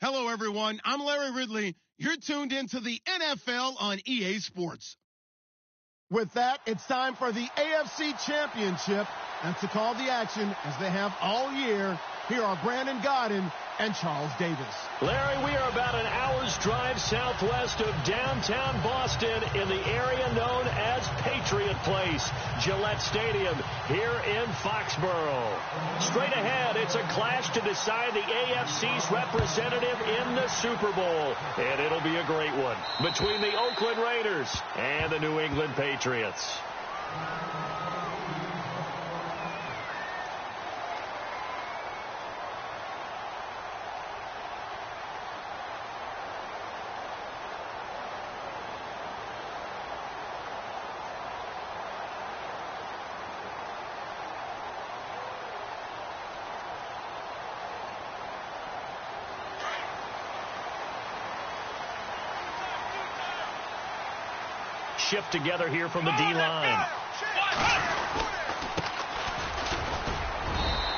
Hello, everyone. I'm Larry Ridley. You're tuned into the NFL on EA Sports. With that, it's time for the AFC Championship. And to call the action, as they have all year, here are Brandon Godden and Charles Davis. Larry, we are about an hour's drive southwest of downtown Boston in the area known as Patriot Place, Gillette Stadium, here in Foxborough. Straight ahead, it's a clash to decide the AFC's representative in the Super Bowl. And it'll be a great one between the Oakland Raiders and the New England Patriots. Shift together here from the D-line.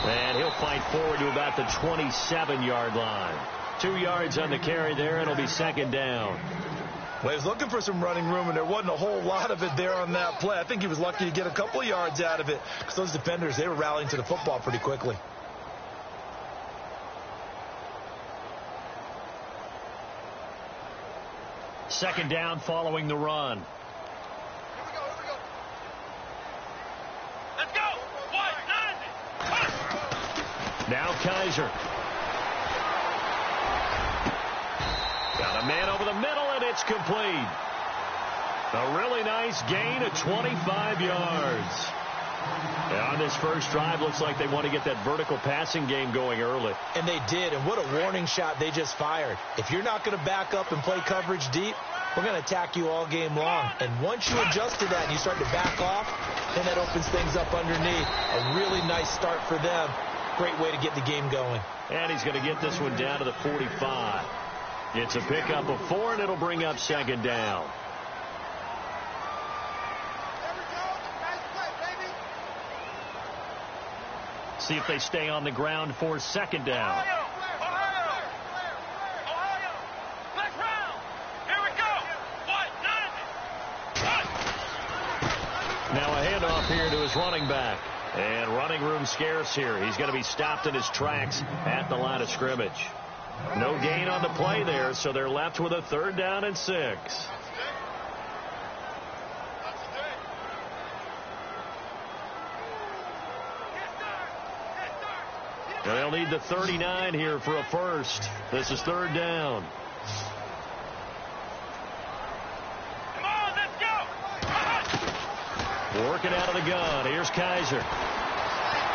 And he'll fight forward to about the 27-yard line. 2 yards on the carry there, and it'll be second down. Well, he was looking for some running room, and there wasn't a whole lot of it there on that play. I think he was lucky to get a couple of yards out of it because those defenders, they were rallying to the football pretty quickly. Second down following the run. Now Kaiser. Got a man over the middle, and it's complete. A really nice gain of 25 yards. And on this first drive, looks like they want to get that vertical passing game going early. And they did, and what a warning shot they just fired. If you're not going to back up and play coverage deep, we're going to attack you all game long. And once you adjust to that and you start to back off, then that opens things up underneath. A really nice start for them. Great way to get the game going. And he's going to get this one down to the 45. It's a pickup of 4, and it'll bring up second down. See if they stay on the ground for second down. Now a handoff here to his running back. And running room scarce here. He's going to be stopped in his tracks at the line of scrimmage. No gain on the play there, so they're left with a 3rd down and 6. They'll need the 39 here for a first. This is 3rd down. Working out of the gun. Here's Kaiser.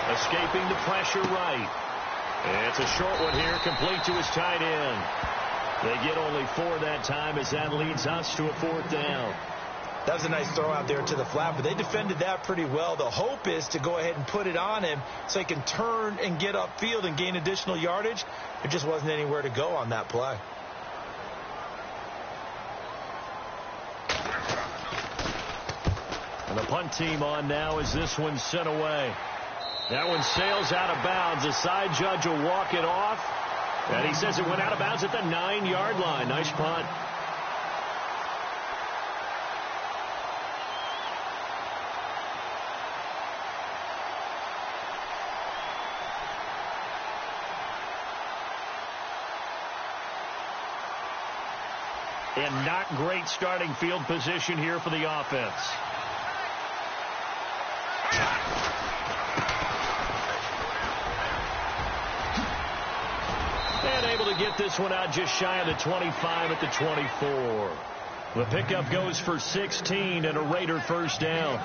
Escaping the pressure right. It's a short one here, complete to his tight end. They get only 4 that time as that leads us to a 4th down. That was a nice throw out there to the flat, but they defended that pretty well. The hope is to go ahead and put it on him so he can turn and get upfield and gain additional yardage. There just wasn't anywhere to go on that play. And the punt team on now as this one's sent away. That one sails out of bounds. The side judge will walk it off. And he says it went out of bounds at the 9-yard line. Nice punt. And not great starting field position here for the offense. And able to get this one out just shy of the 25 at the 24. The pickup goes for 16 and a Raider 1st down.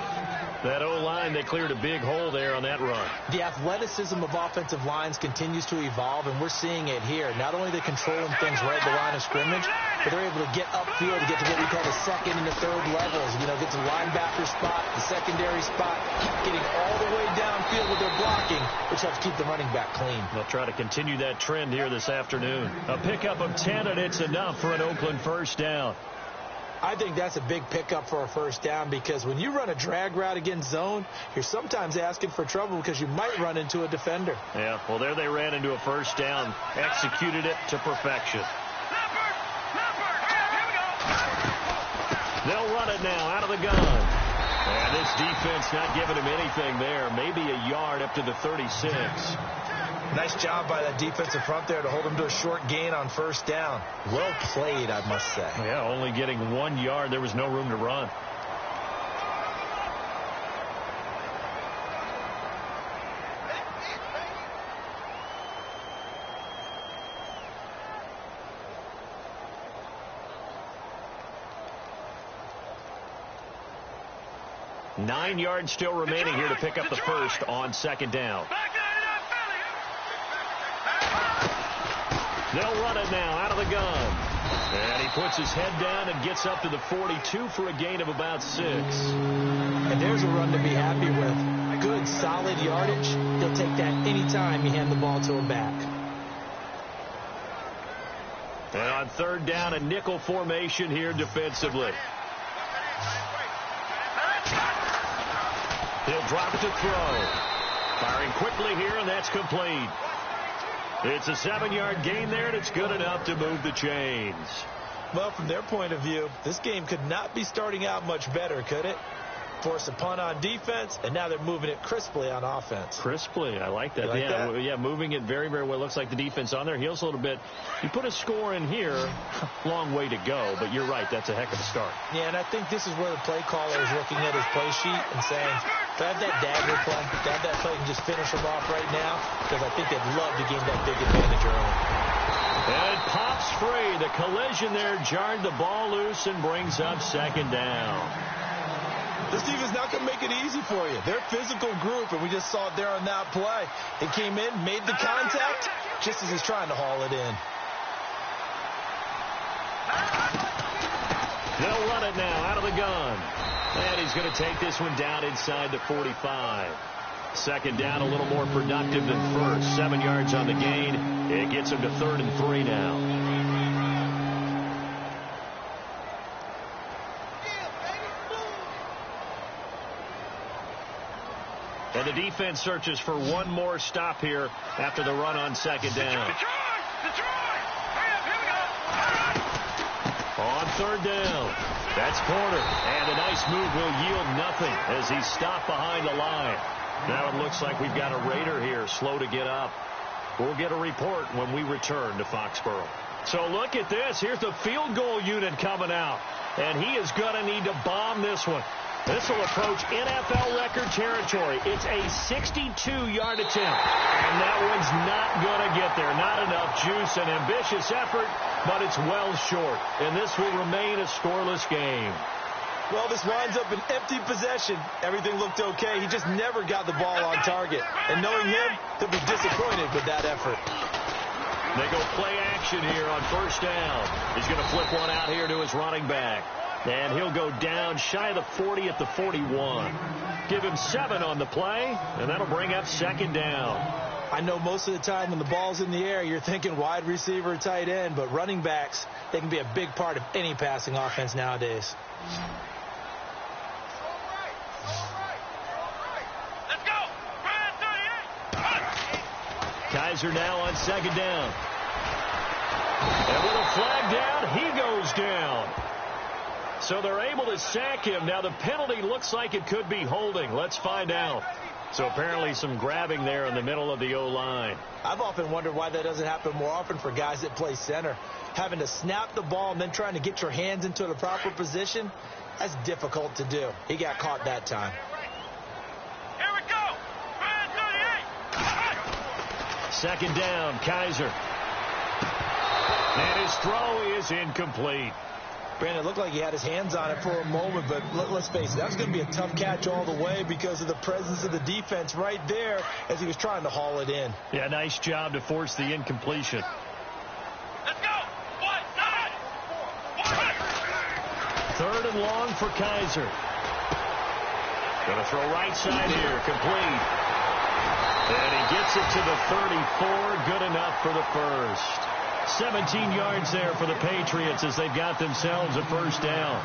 That O-line, they cleared a big hole there on that run. The athleticism of offensive lines continues to evolve, and we're seeing it here. Not only are they controlling things right at the line of scrimmage, but they're able to get upfield to get to what we call the 2nd and the 3rd levels. You know, get to the linebacker spot, the secondary spot, getting all the way downfield with their blocking, which helps keep the running back clean. They'll try to continue that trend here this afternoon. A pickup of 10, and it's enough for an Oakland 1st down. I think that's a big pickup for a first down because when you run a drag route against zone, you're sometimes asking for trouble because you might run into a defender. Yeah, well, there they ran into a first down, executed it to perfection. They'll run it now out of the gun. And this defense not giving him anything there, maybe a yard up to the 36. Nice job by that defensive front there to hold him to a short gain on first down. Well played, I must say. Yeah, only getting 1 yard. There was no room to run. Nine yards still remaining here to pick up the first on second down. They'll run it now out of the gun. And he puts his head down and gets up to the 42 for a gain of about 6. And there's a run to be happy with. Good, solid yardage. He'll take that anytime you hand the ball to him back. And on third down, a nickel formation here defensively. He'll drop to throw. Firing quickly here, and that's complete. It's a 7-yard gain there, and it's good enough to move the chains. Well, from their point of view, this game could not be starting out much better, could it? Force a punt on defense, and now they're moving it crisply on offense. Crisply, I like that. Like that? Yeah, moving it very, very well. Looks like the defense on their heels a little bit. You put a score in here, long way to go, but you're right, that's a heck of a start. Yeah, and I think this is where the play caller is looking at his play sheet and saying, to have that dagger play, to have that play and just finish him off right now, because I think they'd love to gain that big advantage early. And it pops free. The collision there jarred the ball loose and brings up second down. This team is not going to make it easy for you. They're a physical group, and we just saw it there on that play. He came in, made the contact, just as he's trying to haul it in. They'll run it now out of the gun. And he's going to take this one down inside the 45. Second down, a little more productive than first. 7 yards on the gain. It gets him to 3rd and 3 now. And the defense searches for one more stop here after the run on second down. On third down, that's Porter. And a nice move will yield nothing as he's stopped behind the line. Now it looks like we've got a Raider here, slow to get up. We'll get a report when we return to Foxborough. So look at this. Here's the field goal unit coming out. And he is going to need to bomb this one. This will approach NFL record territory. It's a 62-yard attempt. And that one's not going to get there. Not enough juice, an ambitious effort, but it's well short. And this will remain a scoreless game. Well, this winds up an empty possession. Everything looked okay. He just never got the ball on target. And knowing him, he'll be disappointed with that effort. They go play action here on first down. He's going to flip one out here to his running back. And he'll go down shy of the 40 at the 41. Give him 7 on the play, and that'll bring up second down. I know most of the time when the ball's in the air, you're thinking wide receiver, tight end, but running backs, they can be a big part of any passing offense nowadays. Let's go. Kaiser now on second down. And with a flag down, he goes down. So they're able to sack him. Now the penalty looks like it could be holding. Let's find out. So apparently some grabbing there in the middle of the O-line. I've often wondered why that doesn't happen more often for guys that play center. Having to snap the ball and then trying to get your hands into the proper position, that's difficult to do. He got caught that time. Here we go. 38. Second down, Kaiser. And his throw is incomplete. Brandon, it looked like he had his hands on it for a moment, but let's face it, that was going to be a tough catch all the way because of the presence of the defense right there as he was trying to haul it in. Yeah, nice job to force the incompletion. Let's go. 3rd and long for Kaiser. Going to throw right side here, complete. And he gets it to the 34, good enough for the first. 17 yards there for the Patriots as they've got themselves a first down.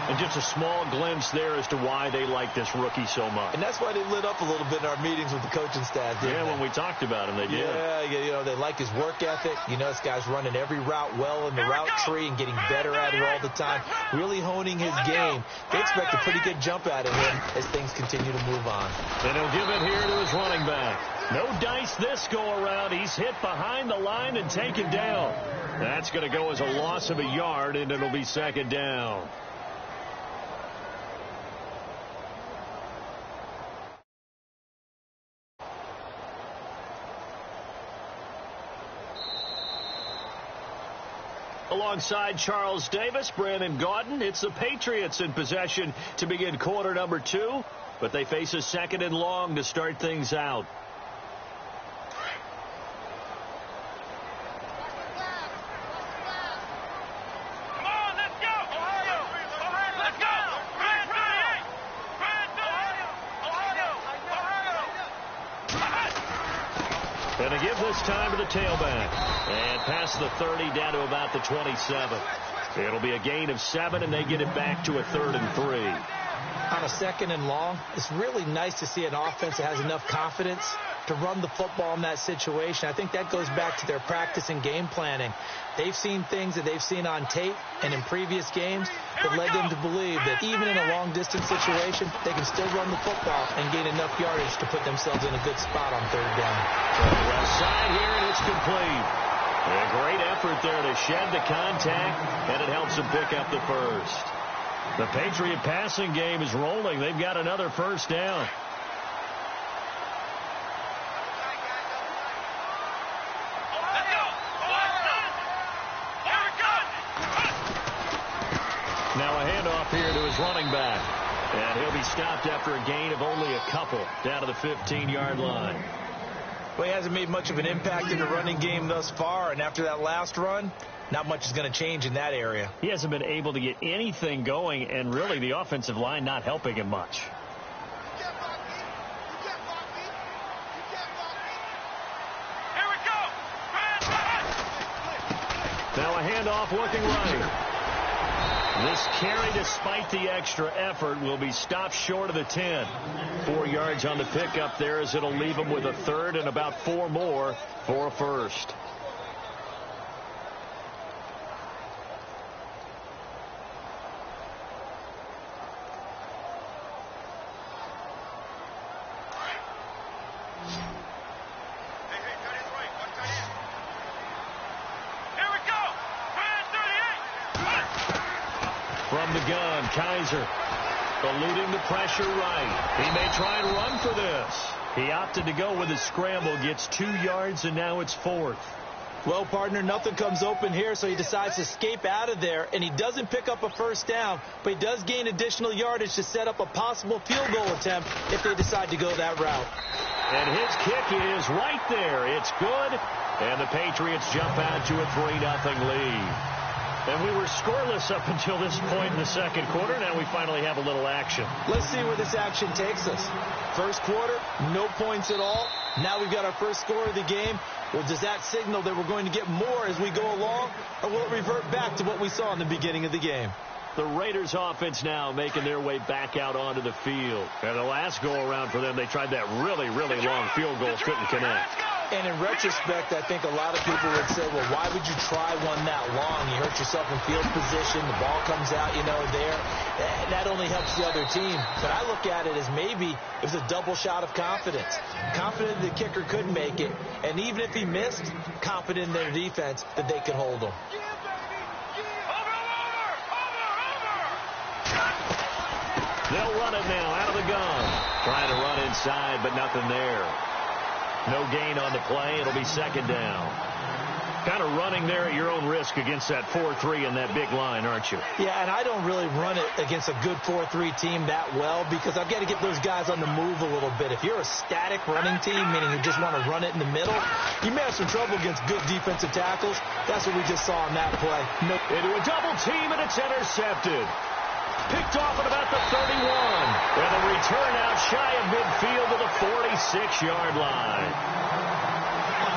And just a small glimpse there as to why they like this rookie so much. And that's why they lit up a little bit in our meetings with the coaching staff, didn't they? When we talked about him, they did. Yeah, they like his work ethic. This guy's running every route well in the route tree and getting better at it all the time, really honing his game. They expect a pretty good jump out of him as things continue to move on. And he'll give it here to his running back. No dice this go-around. He's hit behind the line and taken down. That's going to go as a loss of a yard, and it'll be second down. Alongside Charles Davis, Brandon Gaudin, it's the Patriots in possession to begin quarter number 2, but they face a second and long to start things out. Come on, let's go! Ohio! Let's go! Brand 38! Brand 38! Ohio! And to give this time to the tailback. And past the 30 down to about the 27. It'll be a gain of 7, and they get it back to a 3rd and 3. On a second and long, it's really nice to see an offense that has enough confidence to run the football in that situation. I think that goes back to their practice and game planning. They've seen things that they've seen on tape and in previous games that led them to believe that even in a long-distance situation, they can still run the football and gain enough yardage to put themselves in a good spot on 3rd down. Left side here, and it's complete. A great effort there to shed the contact, and it helps them pick up the first. The Patriot passing game is rolling. They've got another first down. Now a handoff here to his running back. And he'll be stopped after a gain of only a couple down to the 15-yard line. Well, he hasn't made much of an impact in the running game thus far, and after that last run, not much is going to change in that area. He hasn't been able to get anything going, and really the offensive line not helping him much. Here we go! Now a handoff looking right. This carry, despite the extra effort, will be stopped short of the 10. 4 yards on the pickup there as it'll leave him with a 3rd and about 4 more for a first. From the gun, Kaiser eluding the pressure right. He may try and run for this. He opted to go with his scramble, gets 2 yards, and now it's 4th. Well, partner, nothing comes open here, so he decides to escape out of there, and he doesn't pick up a first down, but he does gain additional yardage to set up a possible field goal attempt if they decide to go that route. And his kick is right there. It's good, and the Patriots jump out to a 3-0 lead. And we were scoreless up until this point in the second quarter. Now we finally have a little action. Let's see where this action takes us. First quarter, no points at all. Now we've got our first score of the game. Well, does that signal that we're going to get more as we go along, or will it revert back to what we saw in the beginning of the game? The Raiders offense now making their way back out onto the field. And the last go-around for them, they tried that really, really long field goal, couldn't connect. And in retrospect, I think a lot of people would say, well, why would you try one that long? You hurt yourself in field position. The ball comes out, there. That only helps the other team. But I look at it as maybe it was a double shot of confidence. Confident the kicker could make it. And even if he missed, confident in their defense that they could hold him. They'll run it now out of the gun. Trying to run inside, but nothing there. No gain on the play. It'll be second down. Kind of running there at your own risk against that 4-3 and that big line, aren't you? Yeah, and I don't really run it against a good 4-3 team that well because I've got to get those guys on the move a little bit. If you're a static running team, meaning you just want to run it in the middle, you may have some trouble against good defensive tackles. That's what we just saw on that play. Into a double team, and it's intercepted. Picked off at about the 31. And a return out shy of midfield to the 46-yard line.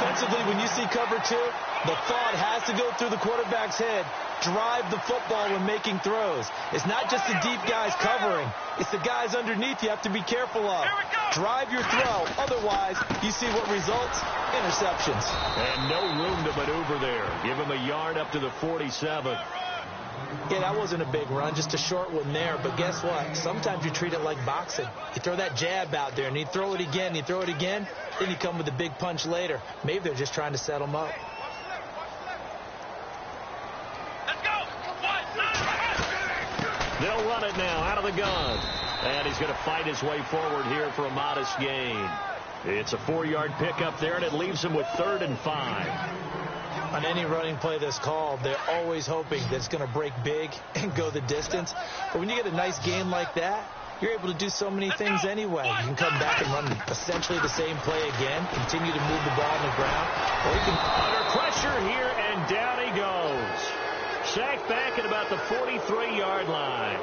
Defensively, when you see cover 2, the thought has to go through the quarterback's head. Drive the football when making throws. It's not just the deep guys covering. It's the guys underneath you have to be careful of. Drive your throw. Otherwise, you see what results? Interceptions. And no room to maneuver there. Give him a yard up to the 47. Yeah, that wasn't a big run, just a short one there. But guess what? Sometimes you treat it like boxing. You throw that jab out there, and you throw it again, you throw it again, then you come with a big punch later. Maybe they're just trying to set him up. They'll run it now out of the gun. And he's going to fight his way forward here for a modest gain. It's a 4-yard pickup there, and it leaves him with 3rd and 5. On any running play that's called, they're always hoping that it's going to break big and go the distance. But when you get a nice gain like that, you're able to do so many things anyway. You can come back and run essentially the same play again, continue to move the ball on the ground, or you can... Under pressure here, and down he goes. Sacked back at about the 43-yard line.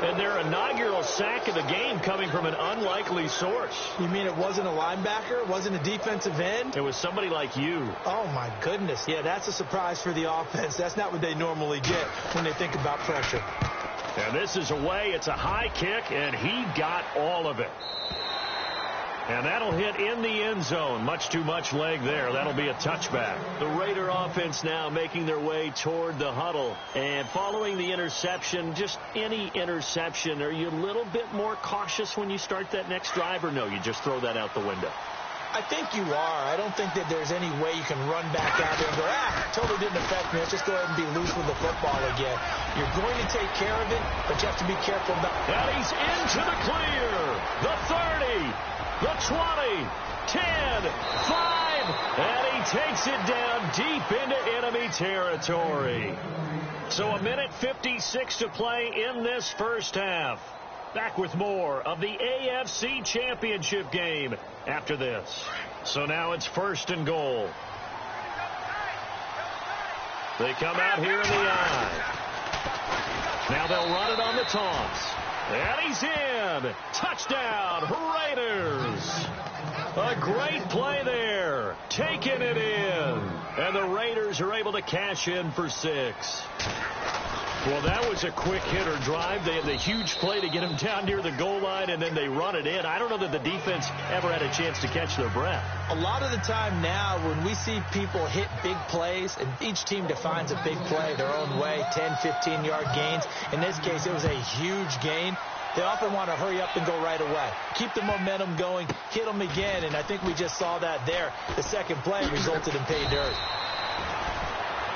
And their inaugural sack of the game coming from an unlikely source. You mean it wasn't a linebacker? It wasn't a defensive end? It was somebody like you. Oh, my goodness. Yeah, that's a surprise for the offense. That's not what they normally get when they think about pressure. And this is away. It's a high kick, and he got all of it. And that'll hit in the end zone. Much too much leg there. That'll be a touchback. The Raider offense now making their way toward the huddle. And following the interception, just any interception, are you a little bit more cautious when you start that next drive, or no, you just throw that out the window? I think you are. I don't think that there's any way you can run back out there and go, totally didn't affect me. Let's just go ahead and be loose with the football again. You're going to take care of it, but you have to be careful about... And he's into the clear. The 30, the 20, 10, 5, and he takes it down deep into enemy territory. So a minute 56 to play in this first half. Back with more of the AFC Championship game after this. So now it's 1st and goal. They come out here in the eye. Now they'll run it on the toss. And he's in. Touchdown, Raiders. A great play there. Taking it in. And the Raiders are able to cash in for 6. Well, that was a quick hitter drive. They had the huge play to get him down near the goal line, and then they run it in. I don't know that the defense ever had a chance to catch their breath. A lot of the time now when we see people hit big plays, and each team defines a big play their own way, 10, 15-yard gains. In this case, it was a huge gain. They often want to hurry up and go right away. Keep the momentum going, hit them again, and I think we just saw that there. The second play resulted in pay dirt.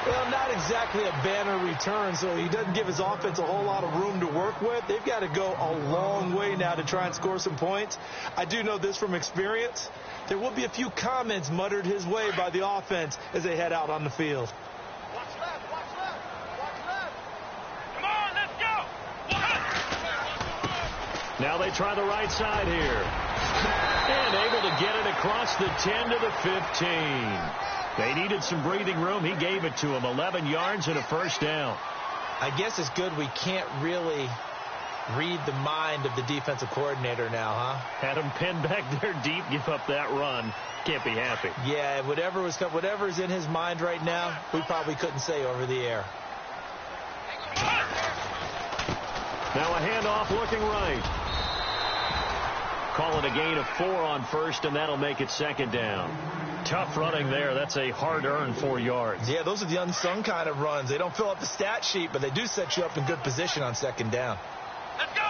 Well, not exactly a banner return, so he doesn't give his offense a whole lot of room to work with. They've got to go a long way now to try and score some points. I do know this from experience. There will be a few comments muttered his way by the offense as they head out on the field. Watch left, watch left, watch left. Come on, let's go. Now they try the right side here. And able to get it across the 10 to the 15. They needed some breathing room. He gave it to them. 11 yards and a first down. I guess it's good we can't really read the mind of the defensive coordinator now, huh? Had him pinned back there deep, give up that run. Can't be happy. Yeah, whatever's in his mind right now, we probably couldn't say over the air. Now a handoff looking right. Call it a gain of 4 on first, and that'll make it 2nd down. Tough running there. That's a hard-earned 4 yards. Yeah, those are the unsung kind of runs. They don't fill up the stat sheet, but they do set you up in good position on 2nd down. Let's go.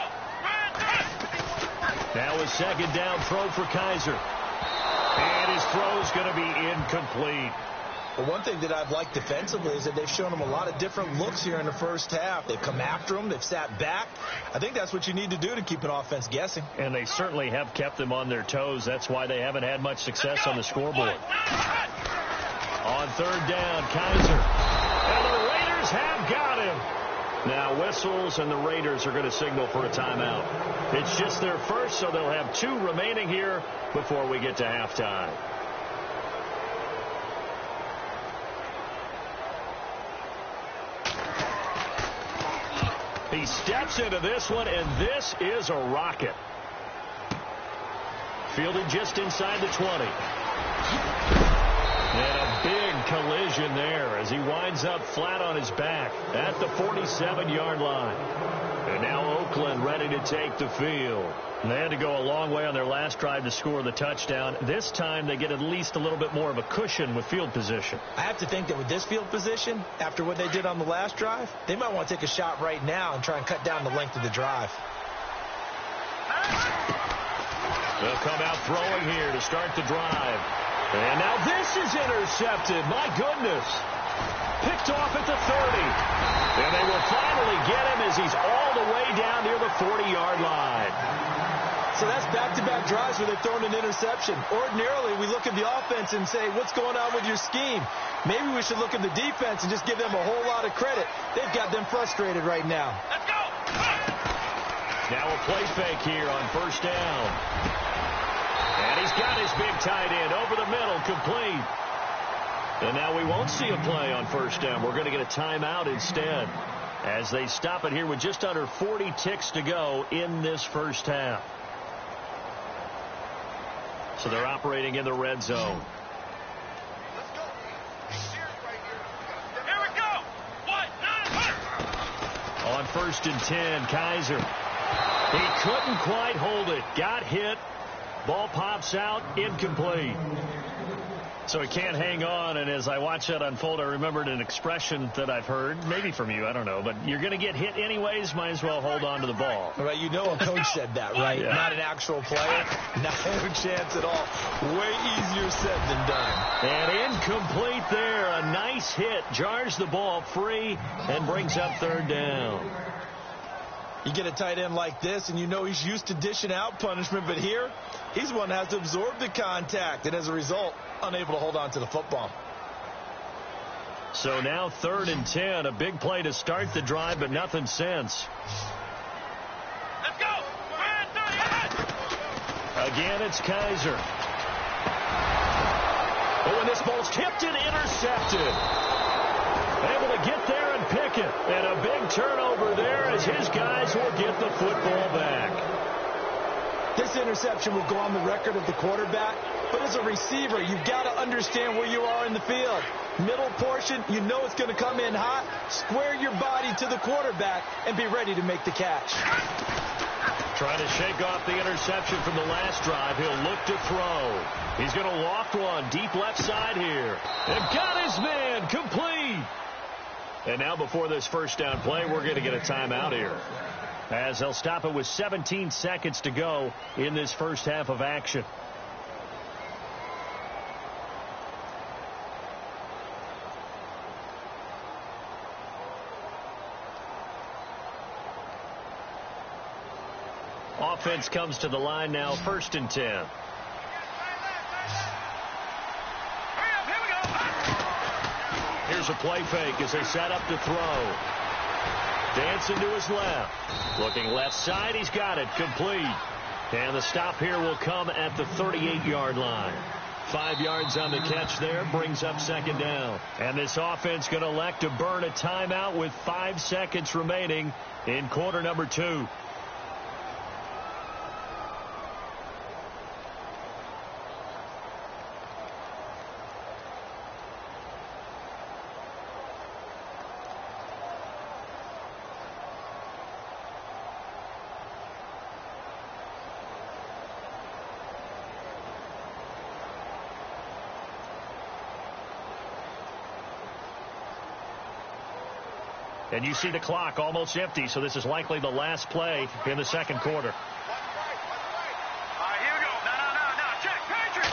Now a 2nd down throw for Kaiser. And his throw's going to be incomplete. Well, one thing that I've liked defensively is that they've shown them a lot of different looks here in the first half. They've come after them. They've sat back. I think that's what you need to do to keep an offense guessing. And they certainly have kept them on their toes. That's why they haven't had much success on the scoreboard. On 3rd down, Kaiser. And the Raiders have got him. Now whistles, and the Raiders are going to signal for a timeout. It's just their first, so they'll have 2 remaining here before we get to halftime. He steps into this one, and this is a rocket. Fielded just inside the 20. And a big collision there as he winds up flat on his back at the 47-yard line. And now Oakland ready to take the field. And they had to go a long way on their last drive to score the touchdown. This time they get at least a little bit more of a cushion with field position. I have to think that with this field position, after what they did on the last drive, they might want to take a shot right now and try and cut down the length of the drive. They'll come out throwing here to start the drive. And now this is intercepted. My goodness. Picked off at the 30. And they will finally get him as he's all the way down near the 40-yard line. So that's back-to-back drives where they've thrown an interception. Ordinarily, we look at the offense and say, what's going on with your scheme? Maybe we should look at the defense and just give them a whole lot of credit. They've got them frustrated right now. Let's go! Now a play fake here on first down. And he's got his big tight end over the middle, complete. And now we won't see a play on first down. We're going to get a timeout instead as they stop it here with just under 40 ticks to go in this first half. So they're operating in the red zone. Let's go. Here we go. 1, 9, On first and 10, Kaiser. He couldn't quite hold it. Got hit. Ball pops out. Incomplete. So he can't hang on, and as I watch that unfold, I remembered an expression that I've heard, maybe from you, I don't know, but you're going to get hit anyways, might as well hold on to the ball. Right, you know a coach said that, right? Yeah. Not an actual player. No chance at all. Way easier said than done. And incomplete there. A nice hit. Jars the ball free and brings up third down. You get a tight end like this, and you know he's used to dishing out punishment, but here, he's one that has to absorb the contact, and as a result, unable to hold on to the football. So now 3rd and 10, a big play to start the drive, but nothing since. let's go. Again, it's Kaiser. Oh, and this ball's tipped and intercepted. Able to get there and pick it. And a big turnover there as his guys will get the football back. This interception will go on the record of the quarterback, but as a receiver, you've got to understand where you are in the field. Middle portion, you know it's going to come in hot. Square your body to the quarterback and be ready to make the catch. Trying to shake off the interception from the last drive. He'll look to throw. He's going to loft one deep left side here. And got his man complete. And now before this first down play, we're going to get a timeout here, as they'll stop it with 17 seconds to go in this first half of action. Offense comes to the line now, 1st and 10. Here's a play fake as they set up to throw. Dancing to his left. Looking left side. He's got it. Complete. And the stop here will come at the 38-yard line. 5 yards on the catch there. Brings up 2nd down. And this offense going to elect to burn a timeout with 5 seconds remaining in quarter number 2. And you see the clock almost empty, so this is likely the last play in the second quarter. All right, here we go. No. Check. Patriot.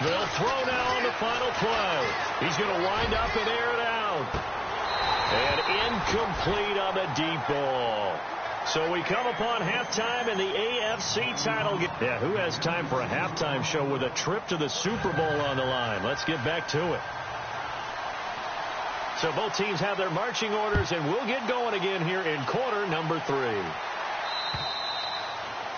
They'll throw now on the final play. He's going to wind up and air it out. And incomplete on the deep ball. So we come upon halftime in the AFC title game. Yeah, who has time for a halftime show with a trip to the Super Bowl on the line? Let's get back to it. So both teams have their marching orders, and we'll get going again here in quarter number 3.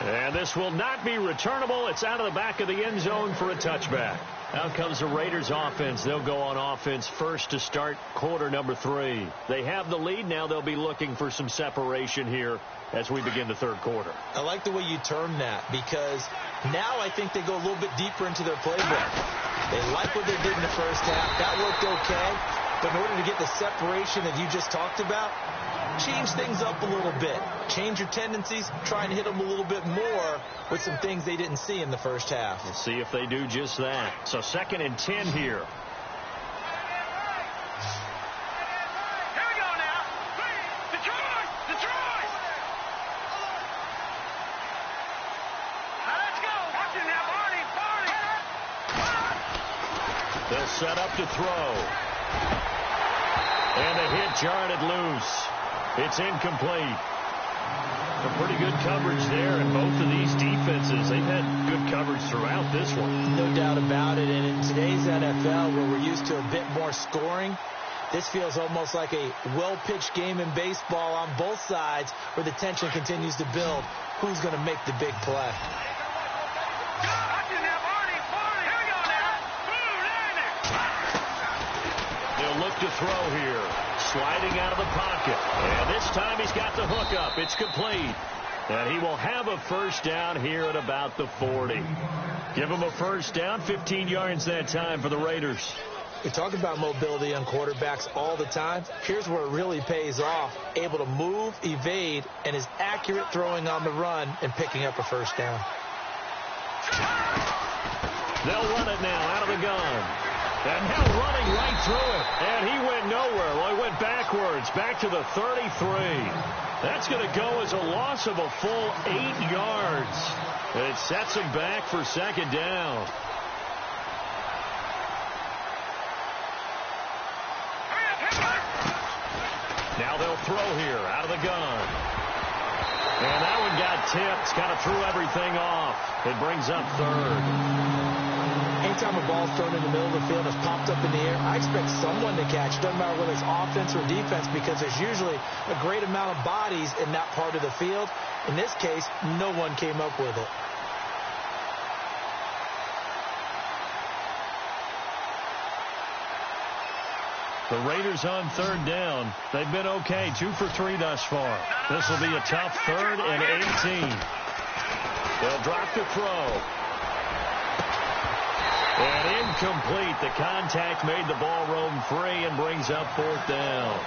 And this will not be returnable. It's out of the back of the end zone for a touchback. Out comes the Raiders offense. They'll go on offense first to start quarter number 3. They have the lead. Now they'll be looking for some separation here as we begin the third quarter. I like the way you term that, because now I think they go a little bit deeper into their playbook. They like what they did in the first half. That worked okay. But in order to get the separation that you just talked about, change things up a little bit. Change your tendencies. Try and hit them a little bit more with some things they didn't see in the first half. We'll see if they do just that. So 2nd and 10 here. Here we go now. Detroit! Detroit! Now let's go. Watch it now, Barney. Barney. They'll set up to throw. And a hit jarred it loose. It's incomplete. A pretty good coverage there, and both of these defenses, they've had good coverage throughout this one. No doubt about it. And in today's NFL, where we're used to a bit more scoring, this feels almost like a well-pitched game in baseball on both sides, where the tension continues to build. Who's going to make the big play? Watch it now, Barney. Barney. Here we go now. They'll look to throw here. Sliding out of the pocket. And this time he's got the hook up. It's complete. And he will have a first down here at about the 40. Give him a first down. 15 yards that time for the Raiders. We talk about mobility on quarterbacks all the time. Here's where it really pays off. Able to move, evade, and is accurate throwing on the run and picking up a first down. They'll run it now out of the gun. And now running right through it. And he went nowhere. Well, he went backwards, back to the 33. That's going to go as a loss of a full 8 yards. And it sets him back for 2nd down. Now they'll throw here out of the gun. And that one got tipped. Kind of threw everything off. It brings up 3rd. Anytime a ball's thrown in the middle of the field and is popped up in the air, I expect someone to catch. Doesn't matter whether it's offense or defense, because there's usually a great amount of bodies in that part of the field. In this case, no one came up with it. The Raiders on 3rd down. They've been okay. 2 for 3 thus far. This will be a tough 3rd and 18. They'll drop the throw. And incomplete. The contact made the ball roam free and brings up 4th down.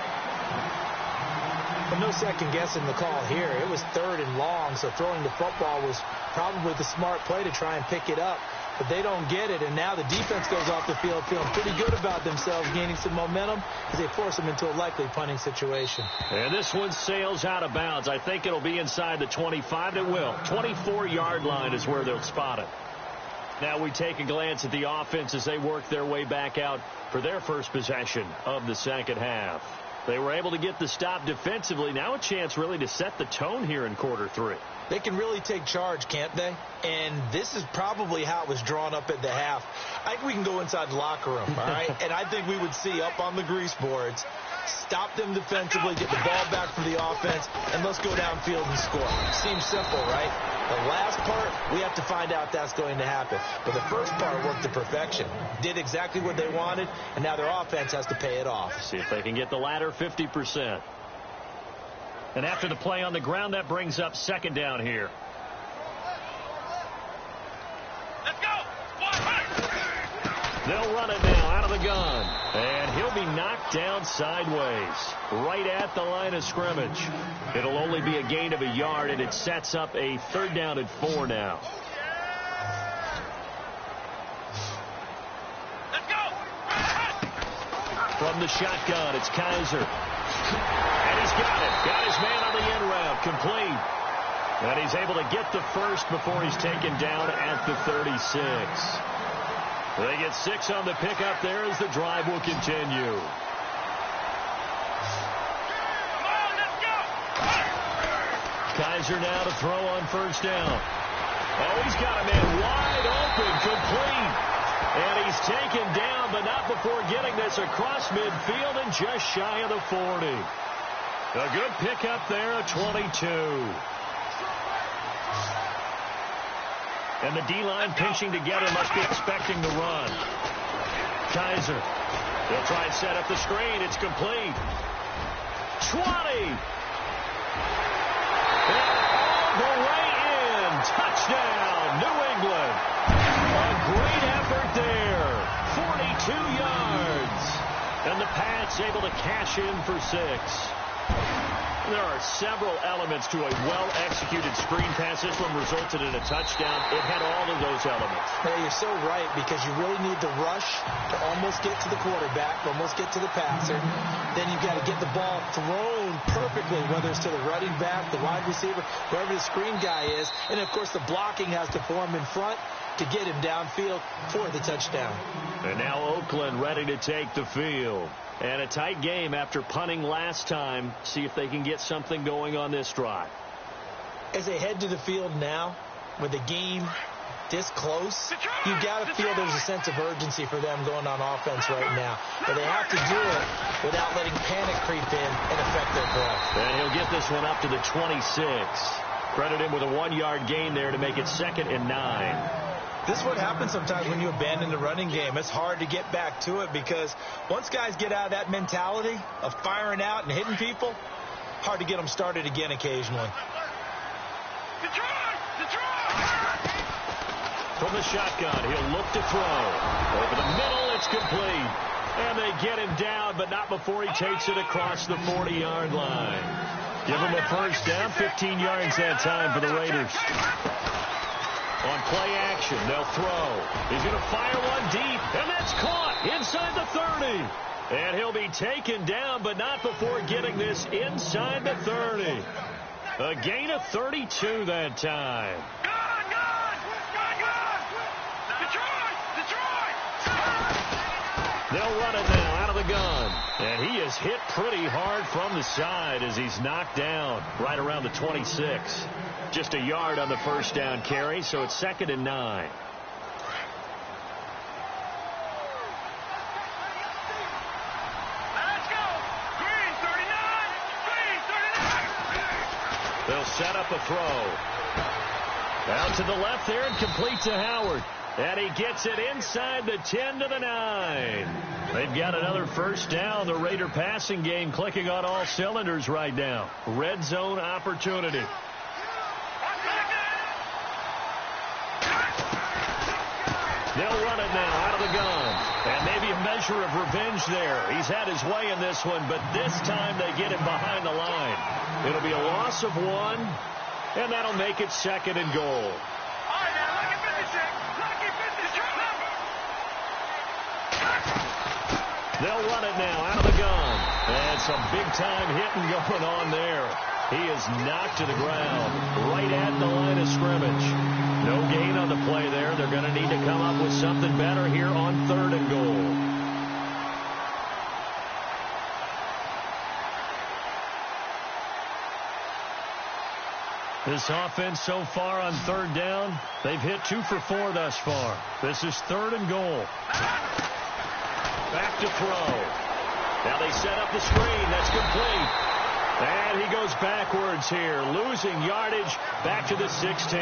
But no second guessing the call here. It was 3rd and long, so throwing the football was probably the smart play to try and pick it up. But they don't get it, and now the defense goes off the field feeling pretty good about themselves, gaining some momentum as they force them into a likely punting situation. And this one sails out of bounds. I think it'll be inside the 25. It will. 24-yard line is where they'll spot it. Now we take a glance at the offense as they work their way back out for their first possession of the 2nd half. They were able to get the stop defensively. Now a chance really to set the tone here in quarter 3. They can really take charge, can't they? And this is probably how it was drawn up at the half. I think we can go inside the locker room, all right? And I think we would see up on the grease boards, stop them defensively, get the ball back from the offense, and let's go downfield and score. Seems simple, right? The last part, we have to find out that's going to happen. But the first part worked to perfection. Did exactly what they wanted, and now their offense has to pay it off. See if they can get the latter 50%. And after the play on the ground, that brings up 2nd down here. Let's go. They'll run it now out of the gun. And he'll be knocked down sideways right at the line of scrimmage. It'll only be a gain of a yard, and it sets up a 3rd down and 4 now. Let's go. From the shotgun, it's Kaiser. And he's got it. Got his man on the end route. Complete. And he's able to get the first before he's taken down at the 36. They get 6 on the pickup there as the drive will continue. Come on, let's go. Kaiser now to throw on 1st down. Oh, he's got a man wide open, complete. And he's taken down, but not before getting this across midfield and just shy of the 40. A good pickup there at 22. And the D-line pinching together must be expecting the run. Kaiser. They'll try and set up the screen. It's complete. 20. And all the way in. Touchdown, New England. A great effort there. 42 yards. And the Pats able to cash in for 6. There are several elements to a well-executed screen pass. This one resulted in a touchdown. It had all of those elements. Hey, you're so right, because you really need the rush to almost get to the quarterback, almost get to the passer. Then you've got to get the ball thrown perfectly, whether it's to the running back, the wide receiver, wherever the screen guy is. And, of course, the blocking has to form in front to get him downfield for the touchdown. And now Oakland ready to take the field. And a tight game after punting last time. See if they can get something going on this drive. As they head to the field now, with the game this close, you've got to feel there's a sense of urgency for them going on offense right now. But they have to do it without letting panic creep in and affect their play. And he'll get this one up to the 26. Credit him with a 1-yard gain there to make it 2nd and 9. This is what happens sometimes when you abandon the running game. It's hard to get back to it, because once guys get out of that mentality of firing out and hitting people, hard to get them started again occasionally. From the shotgun, he'll look to throw. Over the middle, it's complete. And they get him down, but not before he takes it across the 40-yard line. Give him a first down, 15 yards that time for the Raiders. On play action, they'll throw. He's going to fire one deep, and that's caught inside the 30. And he'll be taken down, but not before getting this inside the 30. A gain of 32 that time. They'll run it now out of the gun. And he is hit pretty hard from the side as he's knocked down right around the 26. Just a yard on the first down carry, so it's 2nd and 9. Let's go. Green 39. Green 39. They'll set up a throw. Out to the left there and complete to Howard. And he gets it inside the 10 to the 9. They've got another first down. The Raider passing game clicking on all cylinders right now. Red zone opportunity. They'll run it now out of the gun. And maybe a measure of revenge there. He's had his way in this one, but this time they get him behind the line. It'll be a loss of 1, and that'll make it 2nd and goal. They'll run it now out of the gun. And some big-time hitting going on there. He is knocked to the ground right at the line of scrimmage. No gain on the play there. They're going to need to come up with something better here on 3rd and goal. This offense so far on 3rd down, they've hit 2 for 4 thus far. This is 3rd and goal. Back to throw. Now they set up the screen. That's complete. And he goes backwards here, losing yardage back to the 16.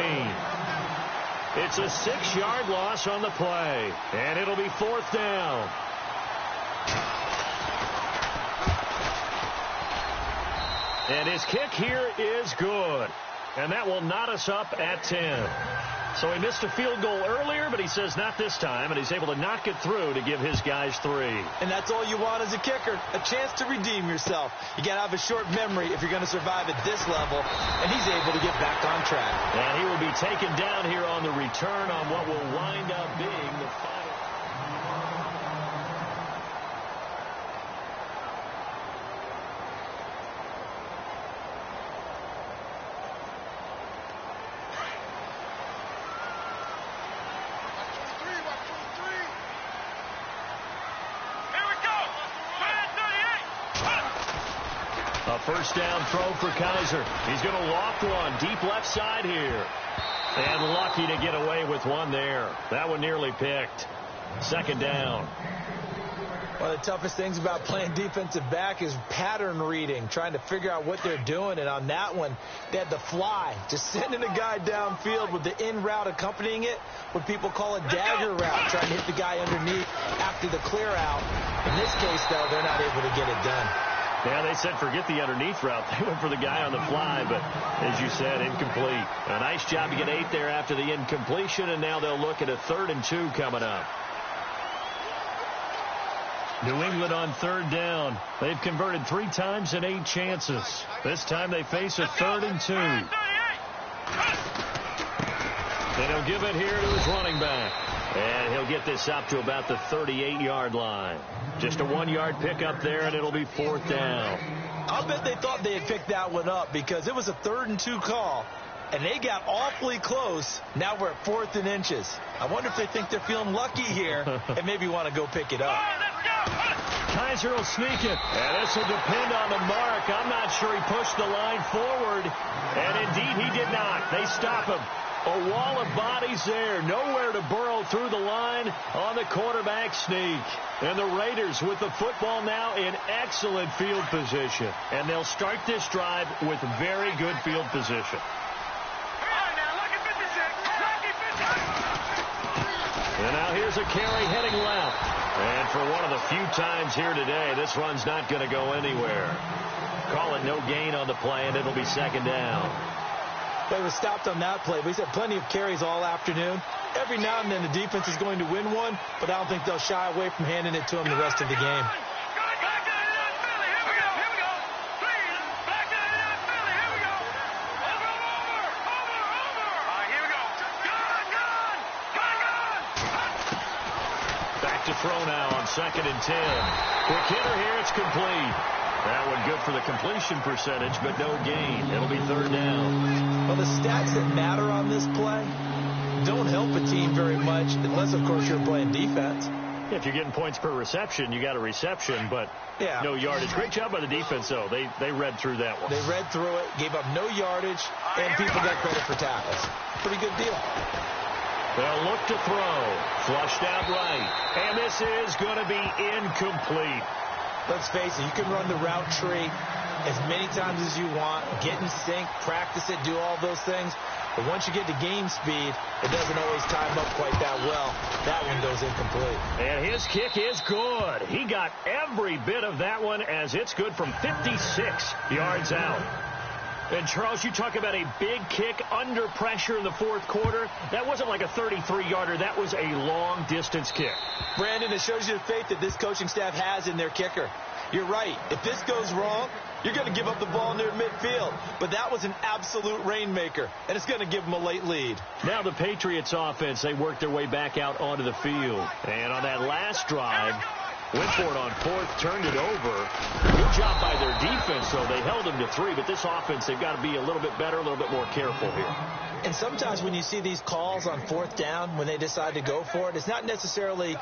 It's a 6-yard loss on the play, and it'll be 4th down. And his kick here is good, and that will knot us up at 10. So he missed a field goal earlier, but he says not this time, and he's able to knock it through to give his guys 3. And that's all you want as a kicker, a chance to redeem yourself. You got to have a short memory if you're going to survive at this level, and he's able to get back on track. And he will be taken down here on the return on what will wind up being the final. First down throw for Kaiser. He's going to loft one deep left side here. And lucky to get away with one there. That one nearly picked. 2nd down. One of the toughest things about playing defensive back is pattern reading, trying to figure out what they're doing. And on that one, they had the fly, just sending a guy downfield with the in route accompanying it, what people call a dagger route, trying to hit the guy underneath after the clear out. In this case, though, they're not able to get it done. Yeah, they said forget the underneath route. They went for the guy on the fly, but as you said, incomplete. A nice job to get 8 there after the incompletion, and now they'll look at a 3rd and 2 coming up. New England on 3rd down. They've converted 3 times in 8 chances. This time they face a 3rd and 2. And he'll give it here to his running back. And he'll get this up to about the 38-yard line. Just a 1-yard pickup there, and it'll be 4th down. I'll bet they thought they had picked that one up because it was a 3rd and 2 call. And they got awfully close. Now we're at 4th and inches. I wonder if they think they're feeling lucky here and maybe want to go pick it up. Kaiser will sneak it. And this will depend on the mark. I'm not sure he pushed the line forward. And indeed, he did not. They stop him. A wall of bodies there. Nowhere to burrow through the line on the quarterback sneak. And the Raiders with the football now in excellent field position. And they'll start this drive with very good field position. And now here's a carry heading left. And for one of the few times here today, this run's not going to go anywhere. Call it no gain on the play, and it'll be 2nd down. They were stopped on that play. He's had plenty of carries all afternoon. Every now and then the defense is going to win one, but I don't think they'll shy away from handing it to him the rest of the game. To throw now on 2nd and 10. Quick hitter here, it's complete. That one good for the completion percentage, but no gain. It'll be 3rd down. Well, the stats that matter on this play don't help a team very much, unless, of course, you're playing defense. If you're getting points per reception, you got a reception, but no yardage. Great job by the defense, though. They read through that one. They read through it, gave up no yardage, and people got credit for tackles. Pretty good deal. They'll look to throw. Flushed out right. And this is going to be incomplete. Let's face it, you can run the route tree as many times as you want, get in sync, practice it, do all those things. But once you get to game speed, it doesn't always time up quite that well. That one goes incomplete. And his kick is good. He got every bit of that one as it's good from 56 yards out. And, Charles, you talk about a big kick under pressure in the 4th quarter. That wasn't like a 33-yarder. That was a long-distance kick. Brandon, it shows you the faith that this coaching staff has in their kicker. You're right. If this goes wrong, you're going to give up the ball near midfield. But that was an absolute rainmaker, and it's going to give them a late lead. Now the Patriots offense, they worked their way back out onto the field. And on that last drive, went for it on 4th, turned it over. Good job by their defense, though. They held them to 3, but this offense, they've got to be a little bit better, a little bit more careful here. And sometimes when you see these calls on 4th down, when they decide to go for it, it's not necessarily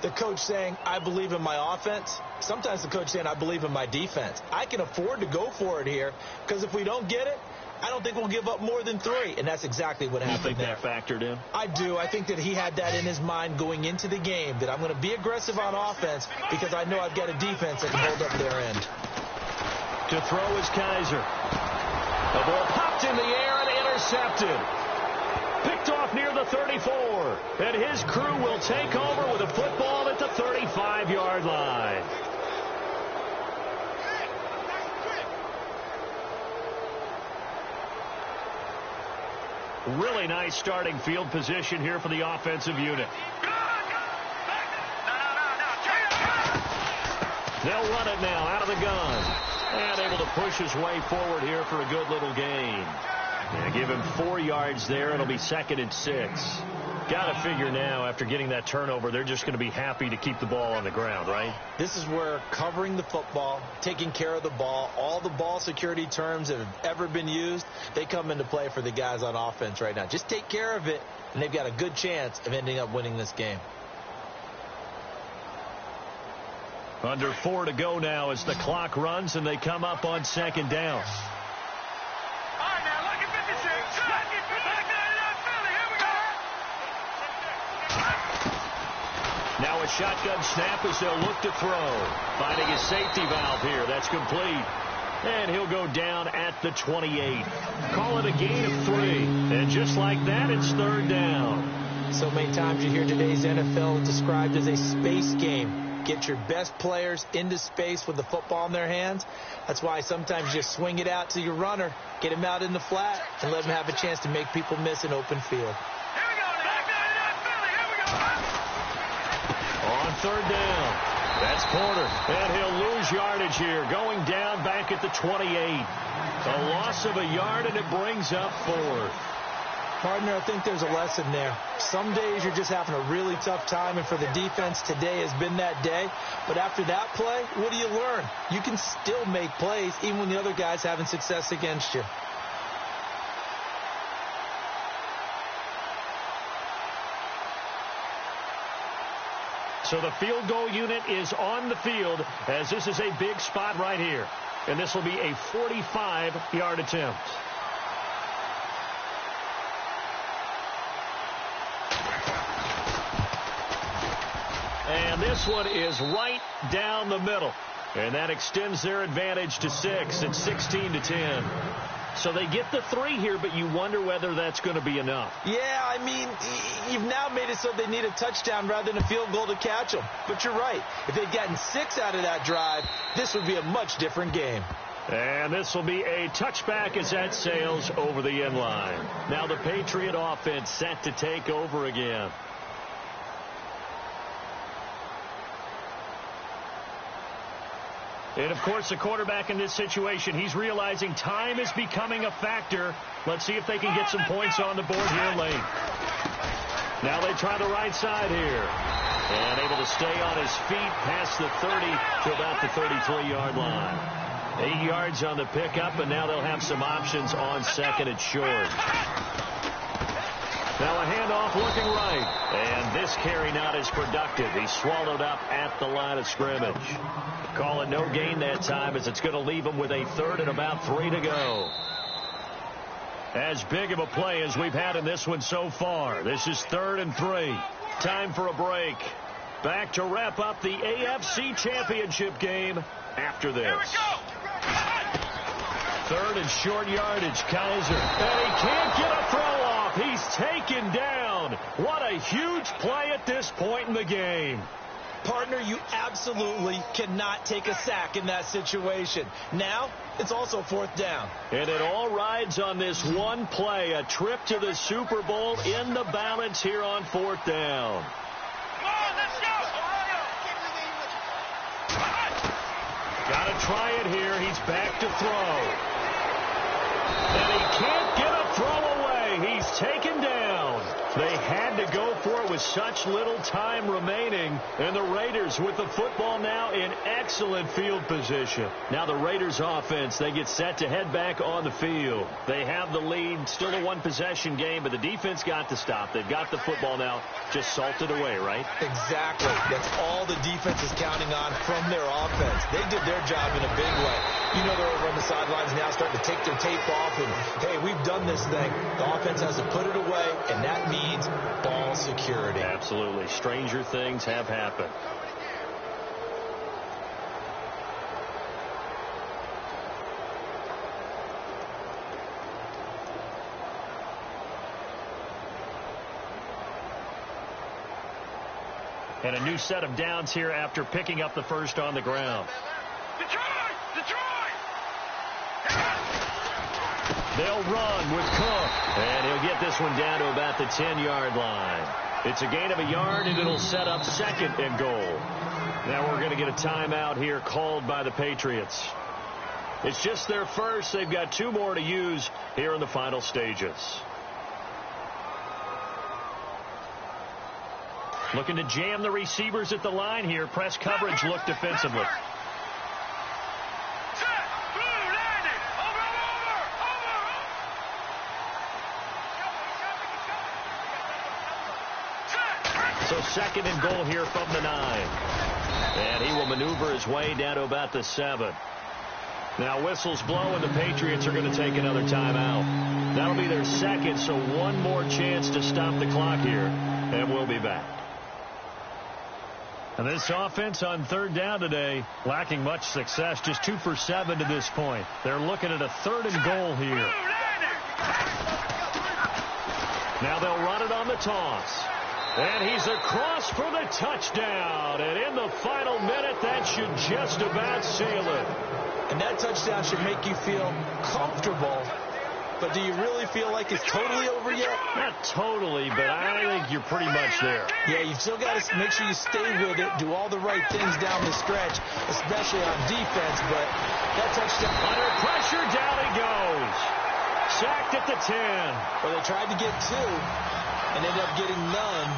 the coach saying, I believe in my offense. Sometimes the coach saying, I believe in my defense. I can afford to go for it here, because if we don't get it, I don't think we'll give up more than 3, and that's exactly what happened there. You think that factored in? I do. I think that he had that in his mind going into the game, that I'm going to be aggressive on offense because I know I've got a defense that can hold up their end. To throw is Kaiser. The ball popped in the air and intercepted. Picked off near the 34, and his crew will take over with a football at the 35-yard line. Really nice starting field position here for the offensive unit. They'll run it now out of the gun. And able to push his way forward here for a good little gain. Yeah, give him 4 yards there. It'll be 2nd and 6. Got to figure now, after getting that turnover, they're just going to be happy to keep the ball on the ground, right? This is where covering the football, taking care of the ball, all the ball security terms that have ever been used, they come into play for the guys on offense right now. Just take care of it, and they've got a good chance of ending up winning this game. Under 4 to go now as the clock runs, and they come up on 2nd down. Now a shotgun snap as they'll look to throw. Finding his safety valve here. That's complete. And he'll go down at the 28. Call it a gain of 3. And just like that, it's third down. So many times you hear today's NFL described as a space game. Get your best players into space with the football in their hands. That's why sometimes you just swing it out to your runner, get him out in the flat, and let him have a chance to make people miss an open field. On third down, that's Porter, and he'll lose yardage here, going down back at the 28. A loss of a yard, and it brings up fourth. Partner, I think there's a lesson there. Some days you're just having a really tough time, and for the defense, today has been that day. But after that play, what do you learn? You can still make plays even when the other guy's having success against you. So the field goal unit is on the field as this is a big spot right here. And this will be a 45-yard attempt. And this one is right down the middle. And that extends their advantage to 6. It's 16-10. So they get the 3 here, but you wonder whether that's going to be enough. Yeah, I mean, you've now made it so they need a touchdown rather than a field goal to catch them. But you're right. If they'd gotten 6 out of that drive, this would be a much different game. And this will be a touchback as that sails over the end line. Now the Patriot offense set to take over again. And, of course, the quarterback in this situation, he's realizing time is becoming a factor. Let's see if they can get some points on the board here late. Now they try the right side here. And able to stay on his feet past the 30 to about the 33-yard line. 8 yards on the pickup, and now they'll have some options on second and short. Now a handoff looking right. And this carry not as productive. He's swallowed up at the line of scrimmage. Call it no gain that time as it's going to leave him with a third and about 3 to go. As big of a play as we've had in this one so far. This is 3rd and 3. Time for a break. Back to wrap up the AFC Championship game after this. 3rd and short yardage, Kaiser. And he can't get a throw off. He's taken down. What a huge play at this point in the game. Partner, you absolutely cannot take a sack in that situation. Now, it's also 4th down. And it all rides on this one play. A trip to the Super Bowl in the balance here on 4th down. Come on, let's go! Got to try it here. He's back to throw. And he can't get a throw away. He's taken down. They had to go for it with such little time remaining. And the Raiders with the football now in excellent field position. Now the Raiders offense, they get set to head back on the field. They have the lead, still a one-possession game, but the defense got to stop. They've got the football now, just salted away, right? Exactly. That's all the defense is counting on from their offense. They did their job in a big way. You know they're over on the sidelines now starting to take their tape off and, hey, we've done this thing. The offense has to put it away, and that means ball security. Absolutely. Stranger things have happened. And a new set of downs here after picking up the first on the ground. They'll run with Cook, and he'll get this one down to about the 10-yard line. It's a gain of a yard, and it'll set up 2nd and goal. Now we're going to get a timeout here called by the Patriots. It's just their first. They've got 2 more to use here in the final stages. Looking to jam the receivers at the line here. Press coverage look defensively. So 2nd and goal here from the 9. And he will maneuver his way down to about the 7. Now whistles blow and the Patriots are going to take another timeout. That'll be their 2nd, so one more chance to stop the clock here. And we'll be back. And this offense on third down today, lacking much success, just 2 for 7 to this point. They're looking at a 3rd and goal here. Now they'll run it on the toss. And he's across for the touchdown. And in the final minute, that should just about seal it. And that touchdown should make you feel comfortable. But do you really feel like it's totally over yet? Not totally, but I think you're pretty much there. Yeah, you've still got to make sure you stay with it, do all the right things down the stretch, especially on defense. But that touchdown. Under pressure, down he goes. Sacked at the 10. Well, they tried to get 2 and ended up getting none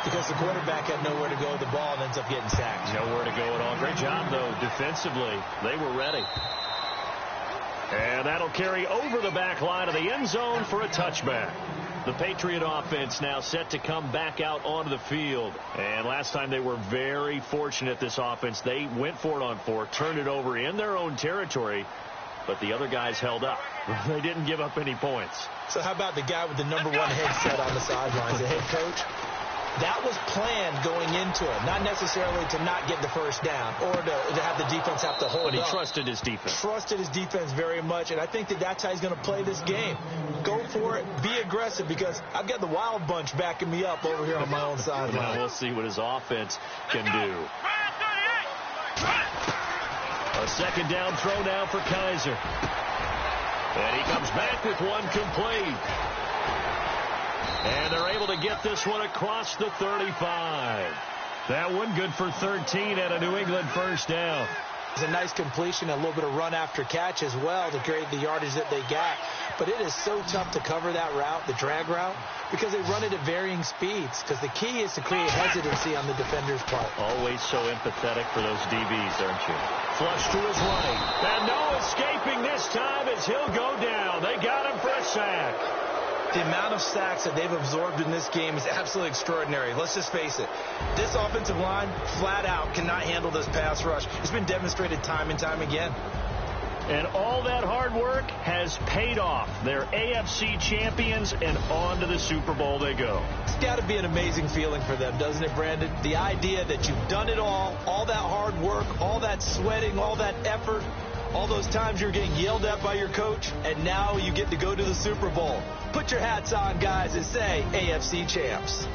because the quarterback had nowhere to go with the ball and ends up getting sacked. Nowhere to go at all. Great job, though, defensively. They were ready. And that'll carry over the back line of the end zone for a touchback. The Patriot offense now set to come back out onto the field. And last time they were very fortunate, this offense. They went for it on 4, turned it over in their own territory, but the other guys held up. They didn't give up any points. So how about the guy with the number 1 headset on the sidelines, the head coach? That was planned going into it, not necessarily to not get the first down or to have the defense have to hold But he up. trusted his defense. Trusted his defense very much, and I think that's how he's going to play this game. Go for it, be aggressive, because I've got the wild bunch backing me up over here on my own sideline. Now we'll see what his offense can do. A second down throw now for Kaiser. And he comes back with one complete. And they're able to get this one across the 35. That one good for 13 and a New England first down. It's a nice completion, a little bit of run after catch as well to create the yardage that they got. But it is so tough to cover that route, the drag route, because they run it at varying speeds. Because the key is to create hesitancy on the defender's part. Always so empathetic for those DBs, aren't you? Flush to his right. And no escaping this time as he'll go down. They got him for a sack. The amount of sacks that they've absorbed in this game is absolutely extraordinary. Let's just face it. This offensive line, flat out, cannot handle this pass rush. It's been demonstrated time and time again. And all that hard work has paid off. They're AFC champions, and on to the Super Bowl they go. It's got to be an amazing feeling for them, doesn't it, Brandon? The idea that you've done it all that hard work, all that sweating, all that effort, all those times you're getting yelled at by your coach, and now you get to go to the Super Bowl. Put your hats on, guys, and say AFC champs.